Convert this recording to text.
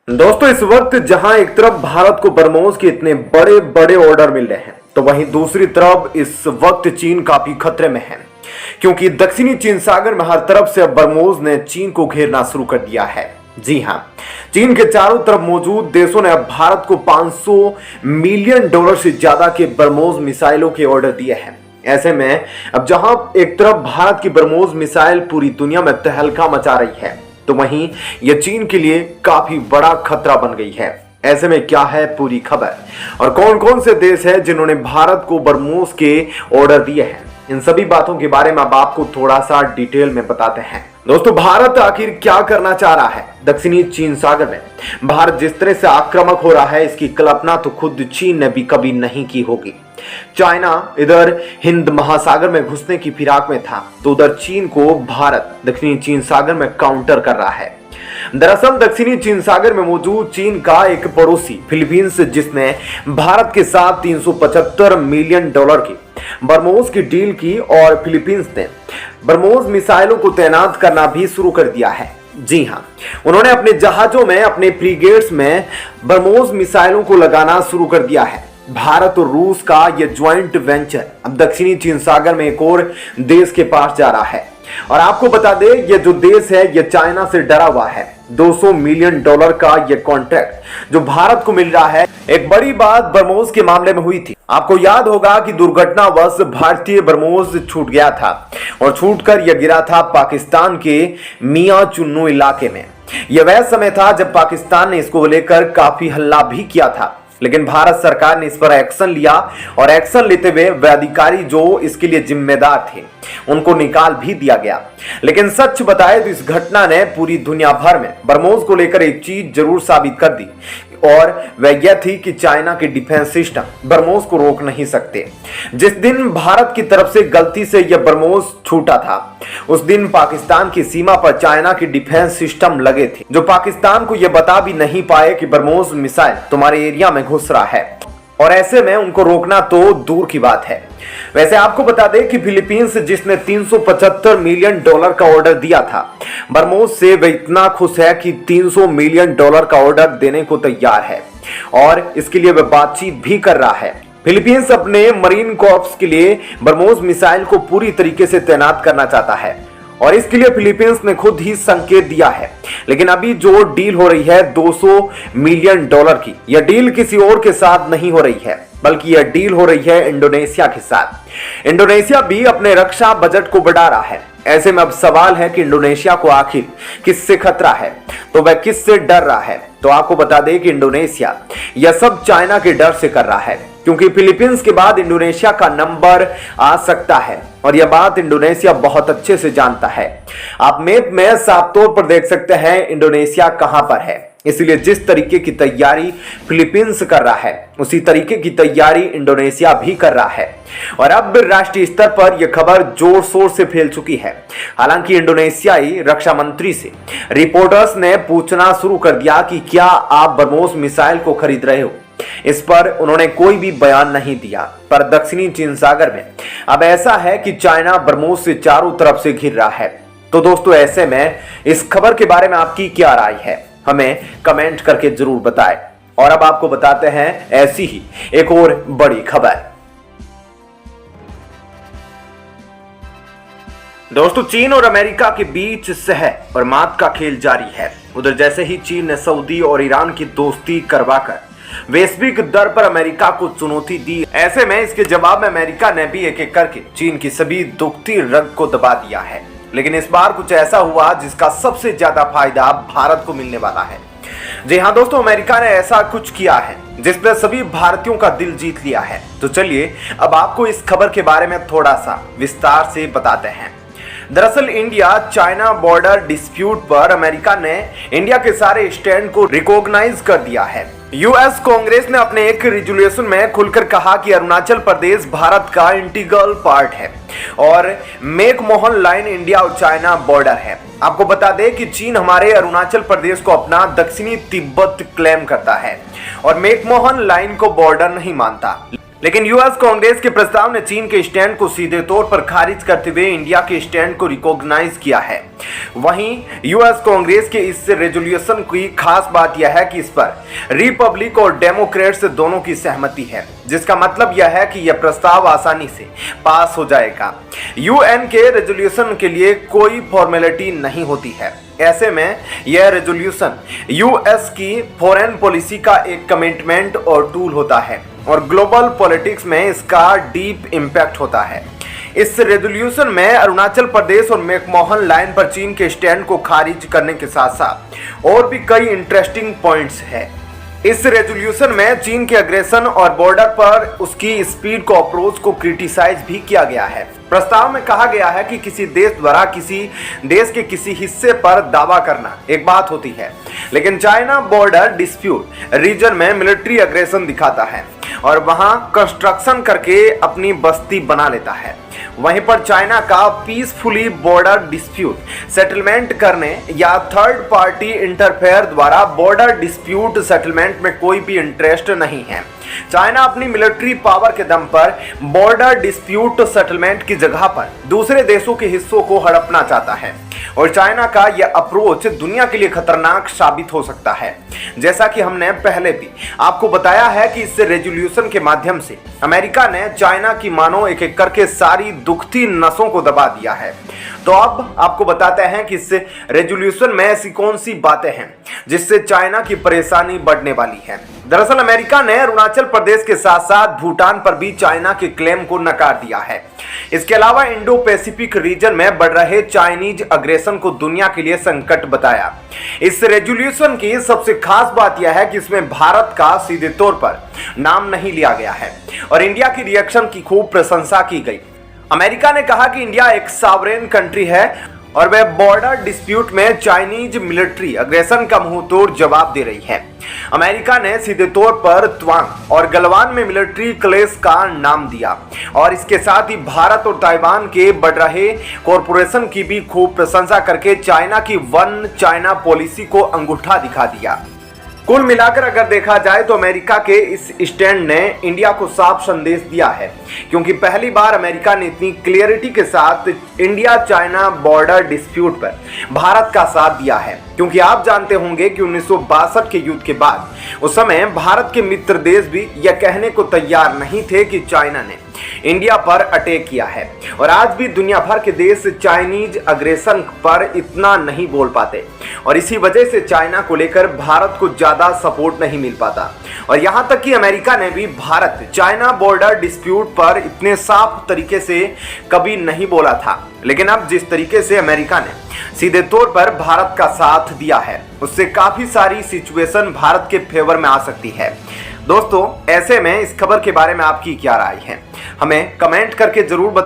दोस्तों, इस वक्त जहां एक तरफ भारत को बरमोस के इतने बड़े बड़े ऑर्डर मिल रहे हैं, तो वहीं दूसरी तरफ इस वक्त चीन काफी खतरे में है, क्योंकि दक्षिणी चीन सागर में हर तरफ से अब बरमोस ने चीन को घेरना शुरू कर दिया है। जी हां, चीन के चारों तरफ मौजूद देशों ने अब भारत को $500 मिलियन से ज्यादा के बरमोस मिसाइलों के ऑर्डर दिए हैं। ऐसे में अब जहां एक तरफ भारत की बरमोस मिसाइल पूरी दुनिया में तहलका मचा रही है, तो वहीं यह चीन के लिए काफी बड़ा खतरा बन गई है। ऐसे में क्या है पूरी खबर और कौन कौन से देश हैं जिन्होंने भारत को बरमोस के ऑर्डर दिए हैं, इन सभी बातों के बारे में अब आपको थोड़ा सा डिटेल में बताते हैं। दोस्तों, भारत आखिर क्या करना चाह रहा है दक्षिणी चीन सागर में? भारत जिस तरह से आक्रामक हो रहा है, इसकी कल्पना तो खुद चीन ने भी कभी नहीं की होगी। चाइना इधर हिंद महासागर में घुसने की फिराक में था, तो उधर चीन को भारत दक्षिणी चीन सागर में काउंटर कर रहा है। दरअसल दक्षिणी चीन सागर में मौजूद चीन का एक पड़ोसी फिलीपींस, जिसने भारत के साथ $375 मिलियन की बरमोस की डील की और फिलीपींस ने बरमोस मिसाइलों को तैनात करना भी शुरू कर दिया है। जी हां, उन्होंने अपने जहाजों में, अपने फ्रीगेट्स में बरमोस मिसाइलों को लगाना शुरू कर दिया है। भारत और रूस का यह ज्वाइंट वेंचर अब दक्षिणी चीन सागर में एक और देश के पास जा रहा है। और आपको बता दें, यह जो देश है यह चाइना से डरा हुआ है। $200 मिलियन का यह कॉन्ट्रैक्ट जो भारत को मिल रहा है, एक बड़ी बात बरमोस के मामले में हुई थी। आपको याद होगा कि दुर्घटनावश भारतीय बरमोस छूट गया था और छूटकर यह गिरा था पाकिस्तान के मियां चुन्नू इलाके में। यह वह समय था जब पाकिस्तान ने इसको लेकर काफी हल्ला भी किया था, लेकिन भारत सरकार ने इस पर एक्शन लिया और एक्शन लेते हुए वे अधिकारी जो इसके लिए जिम्मेदार थे उनको निकाल भी दिया गया। लेकिन सच बताए तो इस घटना ने पूरी दुनिया भर में बरमोस को लेकर एक चीज जरूर साबित कर दी, और वह यह थी कि चाइना के डिफेंस सिस्टम बरमोस को रोक नहीं सकते। जिस दिन भारत की तरफ से गलती से यह बरमोस छूटा था, उस दिन पाकिस्तान की सीमा पर चाइना के डिफेंस सिस्टम लगे थे, जो पाकिस्तान को यह बता भी नहीं पाए कि बरमोस मिसाइल तुम्हारे एरिया में घुस रहा है, और ऐसे में उनको रोकना तो दूर की बात है। वैसे आपको बता दें कि फिलीपींस, जिसने $375 मिलियन का ऑर्डर दिया था बरमोस से, वह इतना खुश है कि $300 मिलियन का ऑर्डर देने को तैयार है और इसके लिए वह बातचीत भी कर रहा है। फिलीपींस अपने मरीन कॉर्प्स के लिए बरमोस मिसाइल को पूरी तरीके से तैनात करना चाहता है और इसके लिए फिलीपींस ने खुद ही संकेत दिया है। लेकिन अभी जो डील हो रही है $200 मिलियन की, यह डील किसी और के साथ नहीं हो रही है, बल्कि यह डील हो रही है इंडोनेशिया के साथ। इंडोनेशिया भी अपने रक्षा बजट को बढ़ा रहा है। ऐसे में अब सवाल है कि इंडोनेशिया को आखिर किससे खतरा है, तो वह किससे डर रहा है? तो आपको बता दें कि इंडोनेशिया यह सब चाइना के डर से कर रहा है, क्योंकि फिलीपींस के बाद इंडोनेशिया का नंबर आ सकता है और यह बात इंडोनेशिया बहुत अच्छे से जानता है। आप मैप में साफ तौर पर देख सकते हैं इंडोनेशिया कहां पर है। इसलिए जिस तरीके की तैयारी फिलीपींस कर रहा है, उसी तरीके की तैयारी इंडोनेशिया भी कर रहा है। और अब राष्ट्रीय स्तर पर यह खबर जोर शोर से फैल चुकी है। हालांकि इंडोनेशियाई रक्षा मंत्री से रिपोर्टर्स ने पूछना शुरू कर दिया कि क्या आप बरमोस मिसाइल को खरीद रहे हो। इस पर उन्होंने कोई भी बयान नहीं दिया। पर दक्षिणी चीन सागर में अब ऐसा है कि चाइना बरमोस से चारों तरफ से घिर रहा है। तो दोस्तों, ऐसे में इस खबर के बारे में आपकी क्या राय है, हमें कमेंट करके जरूर बताएं। और अब आपको बताते हैं ऐसी ही एक और बड़ी खबर। दोस्तों, चीन और अमेरिका के बीच सह और मात का खेल जारी है। उधर जैसे ही चीन ने सऊदी और ईरान की दोस्ती करवाकर वैश्विक दर पर अमेरिका को चुनौती दी, ऐसे में इसके जवाब में अमेरिका ने भी एक एक करके चीन की सभी दुखती रग को दबा दिया है। लेकिन इस बार कुछ ऐसा हुआ जिसका सबसे ज्यादा फायदा भारत को मिलने वाला है। जी हां दोस्तों, अमेरिका ने ऐसा कुछ किया है जिसने सभी भारतीयों का दिल जीत लिया है। तो चलिए अब आपको इस खबर के बारे में थोड़ा सा विस्तार से बताते हैं। दरअसल इंडिया चाइना बॉर्डर डिस्प्यूट पर अमेरिका ने इंडिया के सारे स्टैंड को रिकॉग्नाइज कर दिया है। यूएस कांग्रेस ने अपने एक रिजोल्यूशन में खुलकर कहा कि अरुणाचल प्रदेश भारत का इंटीग्रल पार्ट है और मैकमोहन लाइन इंडिया और चाइना बॉर्डर है। आपको बता दें कि चीन हमारे अरुणाचल प्रदेश को अपना दक्षिणी तिब्बत क्लेम करता है और मैकमोहन लाइन को बॉर्डर नहीं मानता। लेकिन यूएस कांग्रेस के प्रस्ताव ने चीन के स्टैंड को सीधे तौर पर खारिज करते हुए इंडिया के स्टैंड को रिकॉग्नाइज किया है। वहीं यूएस कांग्रेस के इस रेजोल्यूशन की खास बात यह है कि इस पर रिपब्लिक और डेमोक्रेट्स दोनों की सहमति है, जिसका मतलब यह है कि यह प्रस्ताव आसानी से पास हो जाएगा। यूएन के रेजोल्यूशन के लिए कोई फॉर्मेलिटी नहीं होती है। ऐसे में यह रेजोल्यूशन यूएस की फॉरेन पॉलिसी का एक कमिटमेंट और टूल होता है और ग्लोबल पॉलिटिक्स में इसका डीप इम्पैक्ट होता है। इस रेजोल्यूशन में अरुणाचल प्रदेश और मैकमोहन लाइन पर चीन के स्टैंड को खारिज करने के साथ साथ और भी कई इंटरेस्टिंग पॉइंट्स हैं। इस रेजोल्यूशन में चीन के अग्रेशन और बॉर्डर पर उसकी स्पीड को अप्रोच को क्रिटिसाइज भी किया गया है। प्रस्ताव में कहा गया है कि किसी देश द्वारा किसी देश के किसी हिस्से पर दावा करना एक बात होती है, लेकिन चाइना बॉर्डर डिस्प्यूट रीजन में मिलिट्री अग्रेशन दिखाता है और वहां कंस्ट्रक्शन करके अपनी बस्ती बना लेता है। वहीं पर चाइना का पीसफुली बॉर्डर डिस्प्यूट सेटलमेंट करने या थर्ड पार्टी इंटरफेयर द्वारा बॉर्डर डिस्प्यूट सेटलमेंट में कोई भी इंटरेस्ट नहीं है। चाइना अपनी मिलिट्री पावर के दम पर बॉर्डर डिस्प्यूट सेटलमेंट की जगह पर दूसरे देशों के हिस्सों को हड़पना चाहता है और चाइना का यह अप्रोच दुनिया के लिए खतरनाक साबित हो सकता है। जैसा कि हमने पहले भी आपको बताया है कि इस रेजोल्यूशन के माध्यम से अमेरिका ने चाइना की मानो एक एक करके सारी दुखती नसों को दबा दिया है। तो अब आपको बताते हैं कि इस रेजोल्यूशन में ऐसी कौन सी बातें हैं जिससे चाइना की परेशानी बढ़ने वाली है। दरअसल अमेरिका ने अरुणाचल प्रदेश के साथ साथ भूटान पर भी चाइना के क्लेम को नकार दिया है। इसके अलावा इंडो पैसिफिक रीजन में बढ़ रहे चाइनीज अग्रेशन को दुनिया के लिए संकट बताया। इस रेजोल्यूशन की सबसे खास बात यह है कि इसमें भारत का सीधे तौर पर नाम नहीं लिया गया है और इंडिया की रिएक्शन की खूब प्रशंसा की गई। अमेरिका ने कहा कि इंडिया एक सॉवरेन कंट्री है और वह बॉर्डर डिस्प्यूट में चाइनीज मिलिट्री अग्रेशन का मुंहतोड़ जवाब दे रही है। अमेरिका ने सीधे तौर पर त्वांग और गलवान में मिलिट्री क्लेश का नाम दिया और इसके साथ ही भारत और ताइवान के बढ़ रहे कॉरपोरेशन की भी खूब प्रशंसा करके चाइना की वन चाइना पॉलिसी को अंगूठा दिखा दिया। कुल मिलाकर अगर देखा जाए तो अमेरिका के इस स्टैंड ने इंडिया को साफ संदेश दिया है, क्योंकि पहली बार अमेरिका ने इतनी क्लियरिटी के साथ इंडिया चाइना बॉर्डर डिस्प्यूट पर भारत का साथ दिया है। क्योंकि आप जानते होंगे कि 1962 के युद्ध के बाद उस समय भारत के मित्र देश भी यह कहने को तैयार नहीं थे कि चाइना ने इंडिया पर अटैक किया है और आज भी दुनिया भर के देश चाइनीज अग्रेशन पर इतना नहीं बोल पाते और इसी वजह से चाइना को लेकर भारत को ज्यादा सपोर्ट नहीं मिल पाता। और यहां तक कि अमेरिका ने भी भारत चाइना बॉर्डर डिस्प्यूट पर इतने साफ तरीके से कभी नहीं बोला था, लेकिन अब जिस तरीके से अमेरिका ने सीधे तौर पर भारत का साथ दिया है उससे काफी सारी सिचुएशन भारत के फेवर में आ सकती है। दोस्तों, ऐसे में इस खबर के बारे में आपकी क्या राय है, हमें कमेंट करके जरूर बताएं।